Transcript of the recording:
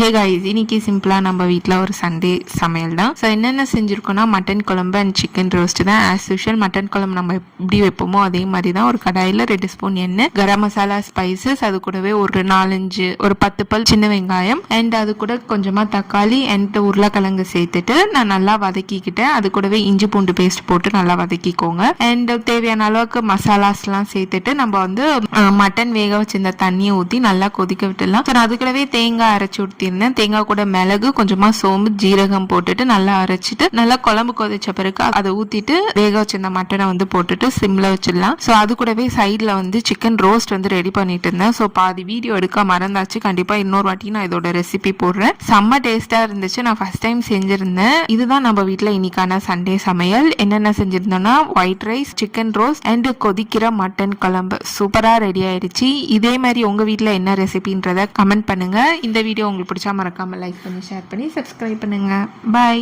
Hey guys, இன்னைக்கு சிம்பிளா நம்ம வீட்டில் ஒரு சண்டே சமையல் தான். ஸோ என்னென்ன செஞ்சுருக்கோம்னா மட்டன் குழம்பு அண்ட் சிக்கன் ரோஸ்ட் தான். ஆஸ் யூஷுவல் மட்டன் குழம்பு நம்ம எப்படி வைப்போமோ அதே மாதிரி தான். ஒரு கடாயில் 2 ஸ்பூன் எண்ணெய், கரம் மசாலா, ஸ்பைசஸ், அது கூடவே ஒரு 10 பல் சின்ன வெங்காயம் அண்ட் அது கூட கொஞ்சமா தக்காளி அண்ட் உருளைக்கிழங்கு சேர்த்துட்டு நான் நல்லா வதக்கிக்கிட்டேன். அது கூடவே இஞ்சி பூண்டு பேஸ்ட் போட்டு நல்லா வதக்கிக்கோங்க. அண்ட் தேவையான அளவுக்கு மசாலாஸ்லாம் சேர்த்துட்டு நம்ம வந்து மட்டன் வேக வச்சிருந்த தண்ணியை ஊற்றி நல்லா கொதிக்க விட்டுடலாம். ஸோ அது கூடவே தேங்காய் அரைச்சி ஊற்றிருந்தேன். தேங்காய் கூட மிளகு, கொஞ்சமா சோம்பு, ஜீரகம் போட்டுட்டு நல்லா அரைச்சிட்டு நல்லா குழம்பு கொதிச்ச பிறகு அதை ஊத்திட்டு வேக வச்சிருந்த மட்டனை வந்து போட்டுட்டு சிம்ல வச்சிடலாம். ஸோ அது கூடவே சைட்ல வந்து சிக்கன் ரோஸ்ட் வந்து ரெடி பண்ணிட்டு இருந்தேன். ஸோ பாதி வீடியோ எடுக்க மறந்தாச்சு. கண்டிப்பா இன்னொரு வாட்டி நான் இதோட ரெசிபி போடுறேன். செம்ம டேஸ்டா இருந்துச்சு. நான் ஃபர்ஸ்ட் டைம் செஞ்சிருந்தேன். இதுதான் நம்ம வீட்டில் இன்னைக்கான சண்டே சமையல். என்னென்ன செஞ்சிருந்தோம்னா white rice, chicken roast and கொதிக்கிற மட்டன் குழம்பு சூப்பரா ரெடி ஆயிடுச்சு. இதே மாதிரி உங்க வீட்டில் என்ன ரெசிபின்றத கமெண்ட் பண்ணுங்க. இந்த வீடியோ உங்களுக்கு பிடிச்சா மறக்காம லைக் பண்ணி, ஷேர் பண்ணி, சப்ஸ்கிரைப் பண்ணுங்க. பாய்.